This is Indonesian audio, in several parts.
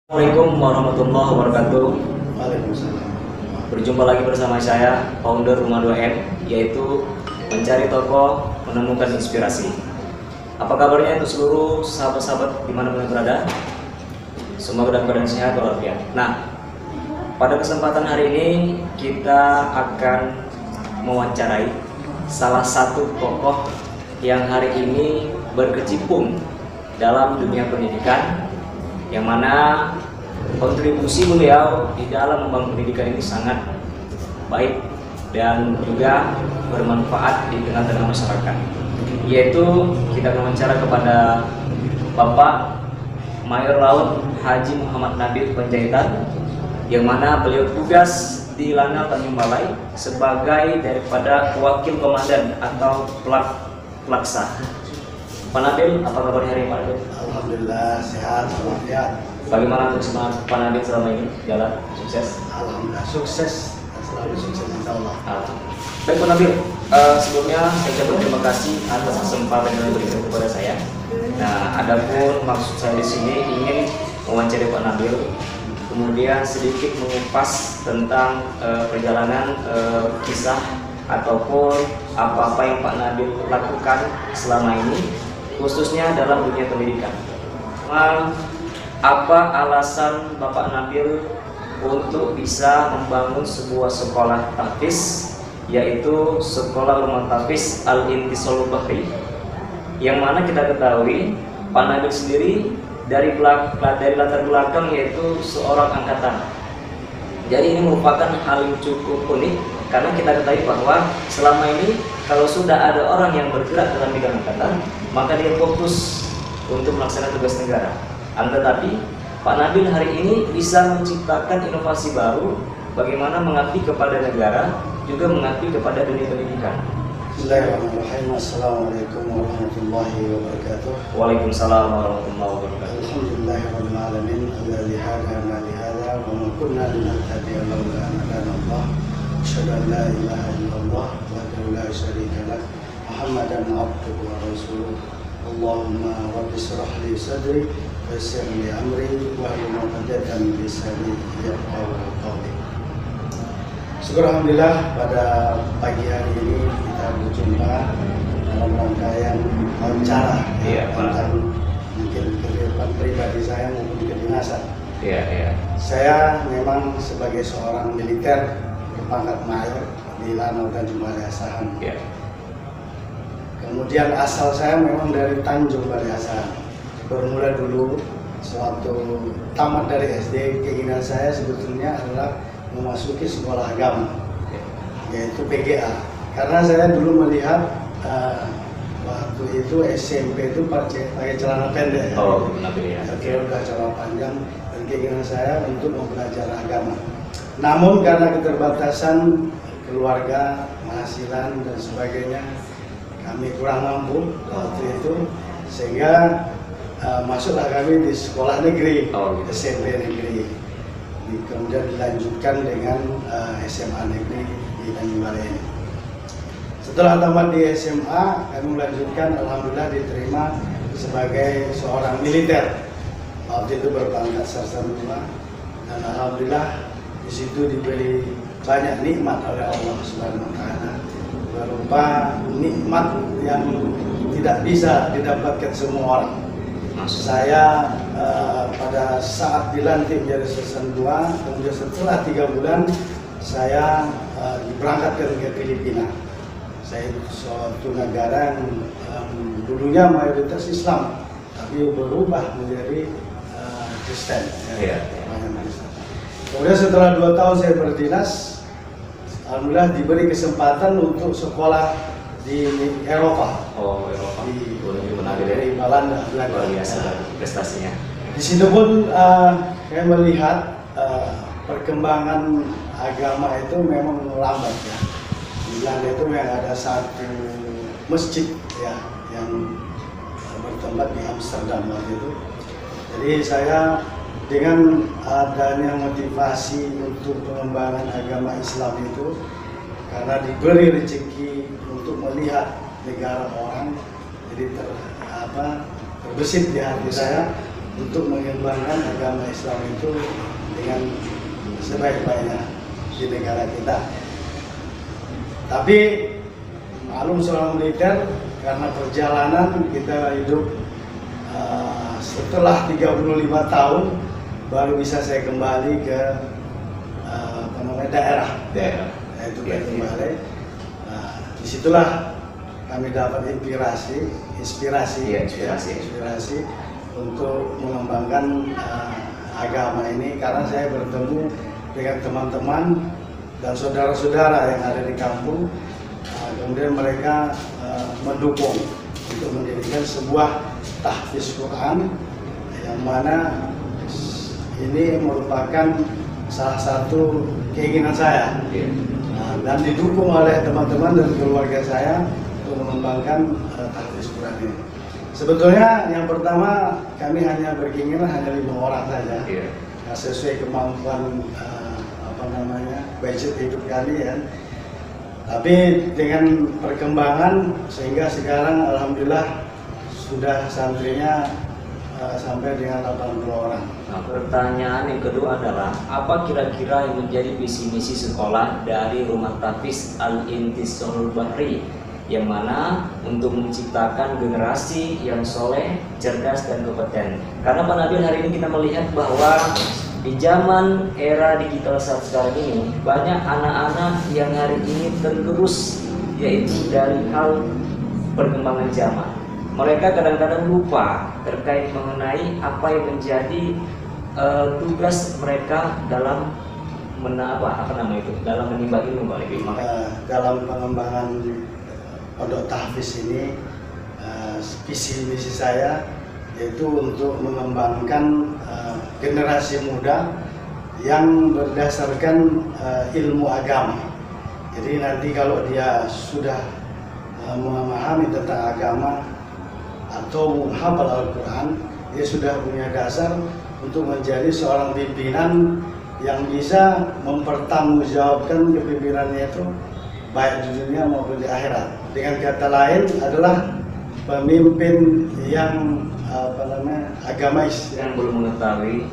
Assalamualaikum warahmatullahi wabarakatuh. Waalaikumsalam. Berjumpa lagi bersama saya, founder Rumah 2M, yaitu mencari toko, menemukan inspirasi. Apa kabarnya untuk seluruh sahabat-sahabat dimanapun berada? Semoga dalam keadaan sehat walafiat. Nah, pada kesempatan hari ini kita akan mewawancarai salah satu tokoh yang hari ini berkecimpung dalam dunia pendidikan, yang mana kontribusi beliau di dalam membangun pendidikan ini sangat baik dan juga bermanfaat di tengah-tengah masyarakat. Yaitu kita mewawancara kepada Bapak Mayor Laut Haji Muhammad Nabil Panjaitan, yang mana beliau tugas di Lanal Tanjung Balai sebagai daripada wakil komandan atau pelaksa. Pak Nabil, apa kabar hari ini Pak Nabil? Alhamdulillah sehat walafiat. Bagaimana untuk semangat Pak Nabil selama ini jalan sukses? Alhamdulillah sukses, selalu sukses insyaallah. Baik Pak Nabil, sebelumnya saya ucapkan terima kasih atas kesempatan yang diberikan kepada saya. Nah, adapun maksud saya di sini ingin mewawancarai Pak Nabil, kemudian sedikit mengupas tentang perjalanan kisah ataupun apa-apa yang Pak Nabil lakukan selama ini, khususnya dalam dunia pendidikan. Apa alasan Bapak Nabil untuk bisa membangun sebuah sekolah tahfiz, yaitu Sekolah Rumah Tahfiz Al-Intisal Bahri, yang mana kita ketahui Pak Nabil sendiri dari latar belakang yaitu seorang angkatan. Jadi ini merupakan hal yang cukup unik, karena kita ketahui bahwa selama ini kalau sudah ada orang yang bergerak dalam bidang angkatan, maka dia fokus untuk melaksanakan tugas negara. Tetapi Pak Nabil hari ini bisa menciptakan inovasi baru, bagaimana mengabdi kepada negara, juga mengabdi kepada dunia pendidikan. Bismillahirrahmanirrahim. Assalamualaikum warahmatullahi wabarakatuh. Waalaikumsalam warahmatullahi wabarakatuh. Alhamdulillahirabbil alamin. Alladzi hadana li hadza wa ma kunna linahtadiya laula an hadana Allah. Asyhadu an la ilaha illallah wahdahu la syarika lah. Muhammadan abduhu wa rasuluh. Allahumma rabbi shrah li sadri wa yassir li amri wahlul 'uqdatam min lisani yafqahu qawli. Syukur alhamdulillah pada pagi hari ini kita berjumpa dalam rangkaian wawancara tentang mungkin kehidupan pribadi saya maupun kedinasan. Saya memang sebagai seorang militer berpangkat mayor di Lanal Tanjung Balai Asahan. Kemudian asal saya memang dari Tanjung Balai Asahan. Bermula dulu sewaktu tamat dari SD, keinginan saya sebetulnya adalah memasuki sekolah agama, yaitu PGA. Karena saya dulu melihat waktu itu SMP itu pakai celana pendek. Udah celana panjang, dan keinginan saya untuk mempelajari agama. Namun karena keterbatasan keluarga, penghasilan dan sebagainya, kami kurang mampu waktu itu, sehingga masuklah kami di sekolah negeri, SMP negeri. Kemudian dilanjutkan dengan SMA negeri di Tanjung Balai ini. Setelah tamat di SMA, kami melanjutkan, alhamdulillah diterima sebagai seorang militer. Waktu itu berpangkat Sarjana 2, dan alhamdulillah di situ diberi banyak nikmat oleh Allah Subhanahu wa taala, berupa nikmat yang tidak bisa didapatkan semua orang. Saya pada saat dilantik menjadi Sarjana 2, kemudian setelah 3 bulan saya diberangkatkan ke Filipina. Saya suatu negara yang dulunya mayoritas Islam, tapi berubah menjadi Kristen. Kemudian setelah 2 tahun saya berdinas, alhamdulillah diberi kesempatan untuk sekolah di Eropa. Di Belanda. Luar biasa prestasinya. Di situ pun saya melihat perkembangan agama itu memang lambat ya. Di Belanda itu yang ada satu masjid ya yang bertempat di Amsterdam waktu itu. Jadi saya dengan adanya motivasi untuk pengembangan agama Islam itu, karena diberi rezeki untuk melihat negara orang, jadi terbesit di hati saya untuk mengembangkan agama Islam itu dengan sebaik-baiknya di negara kita. Tapi maklum seorang militer, karena perjalanan kita hidup setelah 35 tahun baru bisa saya kembali ke daerah. Nah, itu kembali. Disitulah kami dapat inspirasi untuk mengembangkan agama ini, karena saya bertemu dengan teman-teman dan saudara-saudara yang ada di kampung, kemudian mereka mendukung untuk menjadikan sebuah tahfiz Quran yang mana ini merupakan salah satu keinginan saya, dan didukung oleh teman-teman dan keluarga saya untuk mengembangkan tahfiz Quran ini. Sebetulnya yang pertama kami hanya berkeinginan hanya 5 orang saja, sesuai kemampuan budget hidup kami ya. Tapi dengan perkembangan sehingga sekarang alhamdulillah sudah santrinya sampai dengan 80 orang. Nah, pertanyaan yang kedua adalah apa kira-kira yang menjadi visi misi sekolah dari Rumah Tahfiz Al-Intisarul Bahri, yang mana untuk menciptakan generasi yang soleh, cerdas, dan kompeten. Karena Pak Nabil, hari ini kita melihat bahwa di zaman era digital saat sekarang ini banyak anak-anak yang hari ini tergerus yaitu dari hal perkembangan zaman. Mereka kadang-kadang lupa terkait mengenai apa yang menjadi tugas mereka dalam dalam menimba ilmu, Pak Nabil. Dalam pengembangan pondok tahfiz ini, visi misi saya yaitu untuk mengembangkan generasi muda yang berdasarkan ilmu agama. Jadi nanti kalau dia sudah memahami tentang agama atau menghafal Al-Quran, dia sudah punya dasar untuk menjadi seorang pimpinan yang bisa mempertanggungjawabkan kepimimpinannya itu baik di dunia maupun di akhirat. Dengan kata lain adalah pemimpin yang agamais. Yang belum mengetahui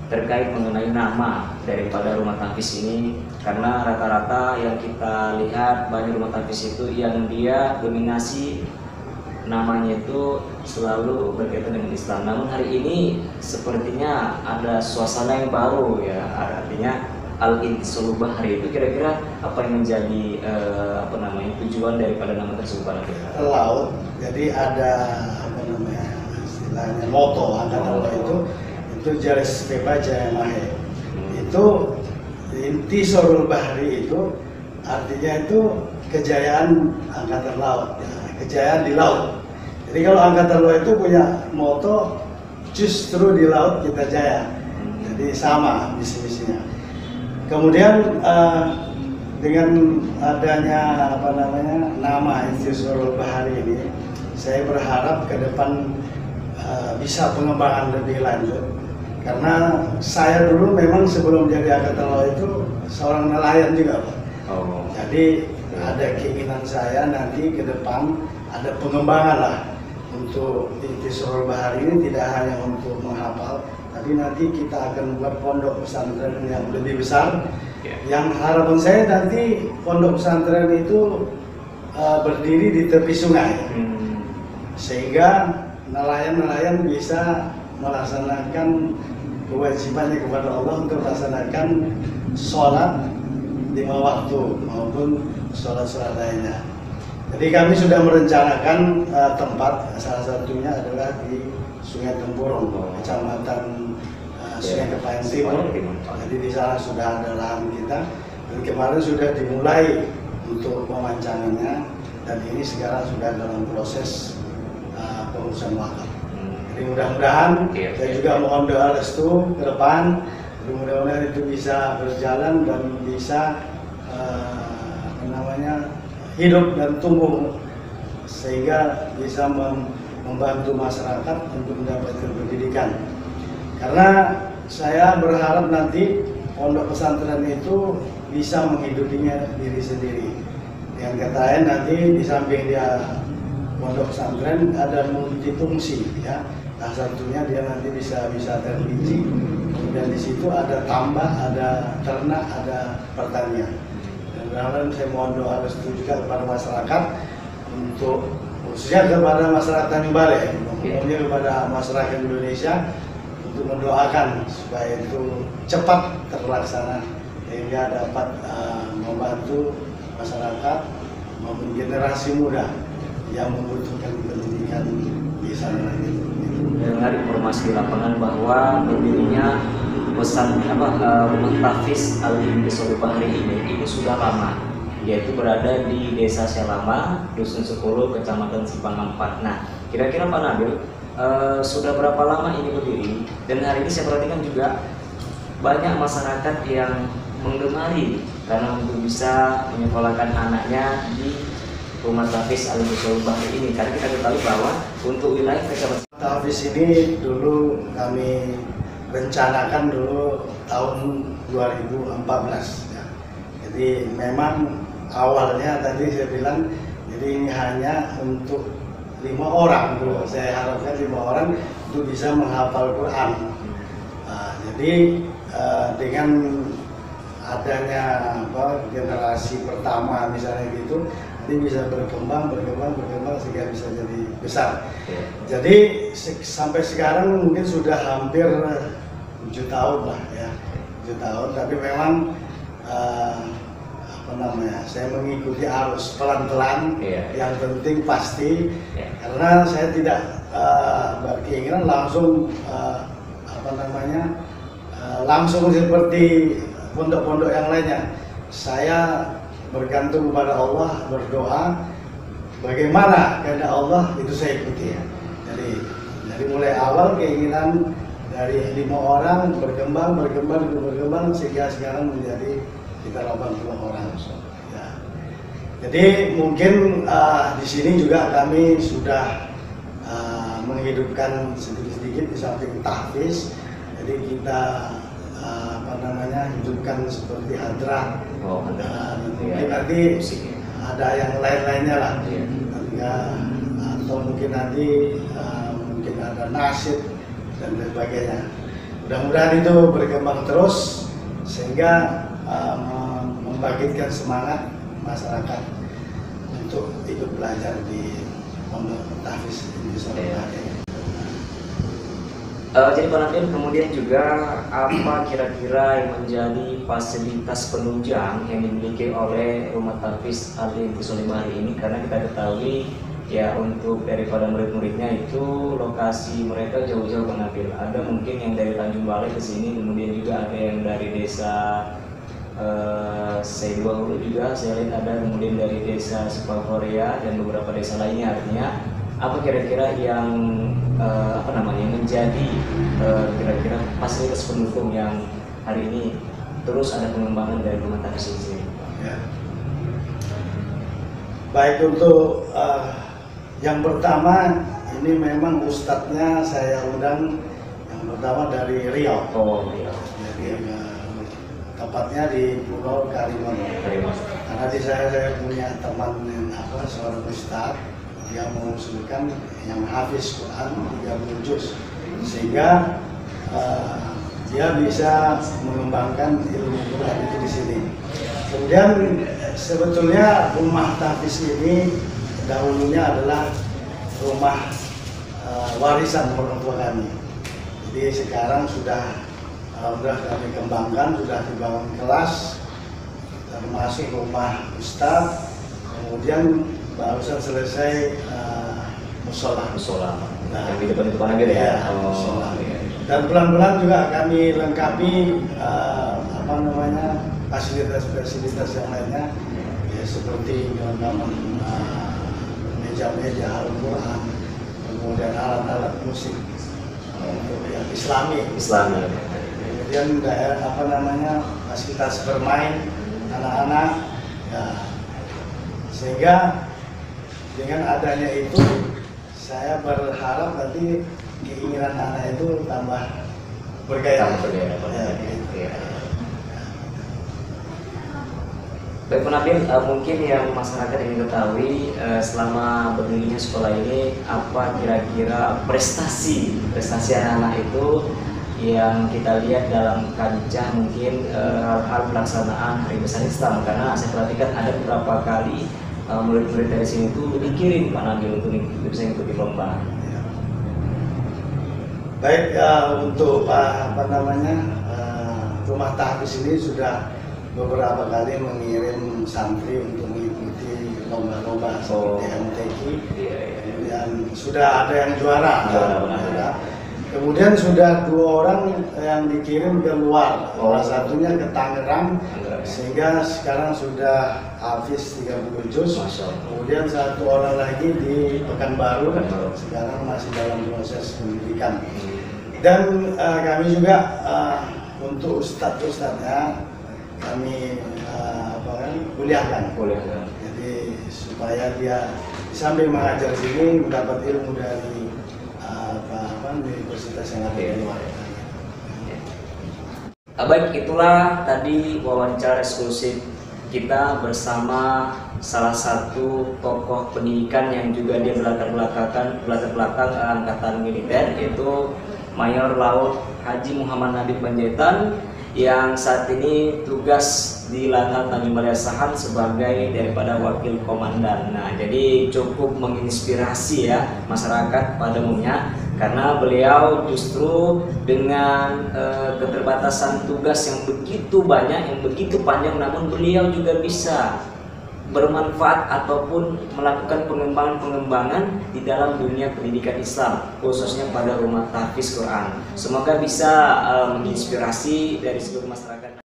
terkait mengenai nama daripada rumah tahfiz ini, karena rata-rata yang kita lihat banyak rumah tahfiz itu yang dia dominasi namanya itu selalu berkaitan dengan Islam. Namun hari ini sepertinya ada suasana yang baru ya, artinya Al-Intisarul Bahri itu kira-kira apa yang menjadi tujuan daripada nama tersebut, Pak Nabil? Laut. Jadi ada istilahnya moto angkatan laut itu Jaris Beba Jaya Mahe. Itu Intisarul Bahri itu artinya itu kejayaan angkatan laut, ya, kejayaan di laut. Jadi kalau angkatan laut itu punya moto justru di laut kita jaya. Jadi sama misi-misinya. Kemudian dengan adanya nama Intisarul Bahri ini, saya berharap ke depan bisa pengembangan lebih lanjut. Karena saya dulu memang sebelum jadi angkatan laut itu seorang nelayan juga, Pak. Jadi ada keinginan saya nanti ke depan ada pengembangan lah untuk Intisarul Bahri ini, tidak hanya untuk menghafal, tapi nanti kita akan buat pondok pesantren yang lebih besar. Yang harapan saya nanti pondok pesantren itu berdiri di tepi sungai, sehingga nelayan-nelayan bisa melaksanakan kewajibannya kepada Allah untuk melaksanakan sholat 5 waktu maupun sholat-sholat lainnya. Jadi kami sudah merencanakan tempat, salah satunya adalah di Sungai Tempurung, Kecamatan Sungai Kepayan Timur. Jadi di sana sudah ada lahan kita, dan kemarin sudah dimulai untuk memancangannya, dan ini sekarang sudah dalam proses pengurusan wakaf. Jadi mudah-mudahan saya juga mohon doa restu ke depan, mudah-mudahan itu bisa berjalan dan bisa hidup dan tumbuh sehingga bisa membantu masyarakat untuk mendapatkan pendidikan. Karena saya berharap nanti pondok pesantren itu bisa menghidupinya diri sendiri. Dengan kata lain, nanti di samping dia pondok pesantren ada multifungsi ya. Nah, satunya dia nanti bisa terbiji. Kemudian di situ ada tambak, ada ternak, ada pertanian. Dan saya mohon doa restu juga kepada masyarakat untuk khususnya kepada masyarakat Tanjung Balai, kemudian kepada masyarakat Indonesia untuk mendoakan supaya itu cepat terlaksana sehingga dapat membantu masyarakat maupun generasi muda yang membutuhkan pendidikan di sana. Dengar informasi di lapangan bahwa berdirinya rumah tahfiz Al-Hindi Solubahri ini sudah lama, yaitu berada di Desa Selama, Dusun 10, Kecamatan Simpang 4. Nah, kira-kira Pak Nabil, sudah berapa lama ini berdiri? Dan hari ini saya perhatikan juga banyak masyarakat yang menggemari karena untuk bisa menyekolahkan anaknya di rumah tahfiz Al-Hindi Solubahri ini. Karena kita ketahui bahwa untuk wilayah Kecamatan tahfiz ini dulu kami rencanakan dulu tahun 2014 ya. Jadi memang awalnya tadi saya bilang jadi ini hanya untuk 5 orang dulu. Saya harapkan 5 orang itu bisa menghafal Quran. Nah, jadi dengan adanya generasi pertama misalnya gitu, ini bisa berkembang sehingga bisa jadi besar. Jadi sampai sekarang mungkin sudah hampir 7 tahun lah ya, 7 tahun. Tapi memang saya mengikuti arus pelan-pelan. Yang penting pasti, karena saya tidak berkeinginan langsung langsung seperti pondok-pondok yang lainnya. Saya bergantung kepada Allah, berdoa bagaimana kehendak Allah itu saya ikuti ya. Jadi mulai awal keinginan dari 5 orang berkembang sehingga sekarang menjadi sekitar 80 orang. Ya. Jadi mungkin di sini juga kami sudah menghidupkan sedikit-sedikit di samping tahfiz. Jadi kita hidupkan seperti hadrah. Mungkin nanti ada yang lain-lainnya lah. Atau mungkin nanti mungkin ada nasyid dan sebagainya. Mudah-mudahan itu berkembang terus sehingga membangkitkan semangat masyarakat untuk ikut belajar di pondok tahfiz ini Solubahri. Jadi Pak Nabil, kemudian juga apa kira-kira yang menjadi fasilitas penunjang yang dimiliki oleh rumah tahfiz Al-Hindi Solubahri ini? Karena kita ketahui ya untuk daripada murid-muridnya itu lokasi mereka jauh-jauh Pak Nabil. Ada mungkin yang dari Tanjung Balai ke sini, kemudian juga ada yang dari desa Seidua Hulu juga saya lihat ada, kemudian dari desa Supakorea dan beberapa desa lainnya. Artinya apa kira-kira yang menjadi kira-kira fasilitas pendukung yang hari ini terus ada pengembangan dari rumah tahfiz ini? Ya. Baik, untuk yang pertama ini memang ustadznya saya undang yang pertama dari Riau. Oh, Riau. Jadi tepatnya di Pulau Karimun. Karena di saya punya teman yang seorang ustadz yang mengusulkan yang hafiz Quran 30 juz sehingga dia bisa mengembangkan ilmu Quran itu di sini. Kemudian sebetulnya rumah tahfiz ini dahulunya adalah rumah warisan orang tua kami. Jadi sekarang sudah kami kembangkan, sudah dibangun kelas, termasuk rumah ustadz, kemudian barusan selesai musola. Nah, yang di depan itu Pak Nabil ya. Dan pelan-pelan juga kami lengkapi fasilitas-fasilitas yang lainnya, ya seperti kelengkapan meja-meja Al-Quran, kemudian alat-alat musik untuk yang Islami. Kemudian fasilitas bermain anak-anak, ya, sehingga dengan adanya itu saya berharap nanti keinginan anak itu tambah bergairah. Baik Pak Nabil, mungkin yang masyarakat ingin ketahui selama berdirinya sekolah ini apa kira-kira prestasi anak-anak itu yang kita lihat dalam kancah mungkin hal-hal pelaksanaan Hari Besar Islam, karena saya perhatikan ada beberapa kali murid-murid dari sini itu dikirim Pak Nabil untuk bisa mengikuti lomba. Baik, untuk rumah tahfiz ini sudah beberapa kali mengirim santri untuk mengikuti lomba-lomba seperti MTQ. Kemudian sudah ada yang juara. Kemudian sudah 2 orang yang dikirim ke luar, salah satunya ke Tangerang, sehingga sekarang sudah hafiz 30 juz. Kemudian 1 orang lagi di Pekanbaru, sekarang masih dalam proses pendidikan. Dan kami juga untuk ustadz-ustadznya kami kuliahkan. Jadi supaya dia sambil mengajar sini mendapat ilmu dari universitas yang ada di luar. Baik, itulah tadi wawancara eksklusif kita bersama salah satu tokoh pendidikan yang juga dia berlatar belakang angkatan militer, yaitu Mayor Laut Haji Muhammad Nabil Panjaitan, yang saat ini tugas di Lanal Tanjung Balai Asahan sebagai daripada wakil komandan. Nah, jadi cukup menginspirasi ya masyarakat pada umumnya, karena beliau justru dengan keterbatasan tugas yang begitu banyak, yang begitu panjang, namun beliau juga bisa bermanfaat ataupun melakukan pengembangan di dalam dunia pendidikan Islam, khususnya pada rumah tahfiz Quran. Semoga bisa menginspirasi dari seluruh masyarakat.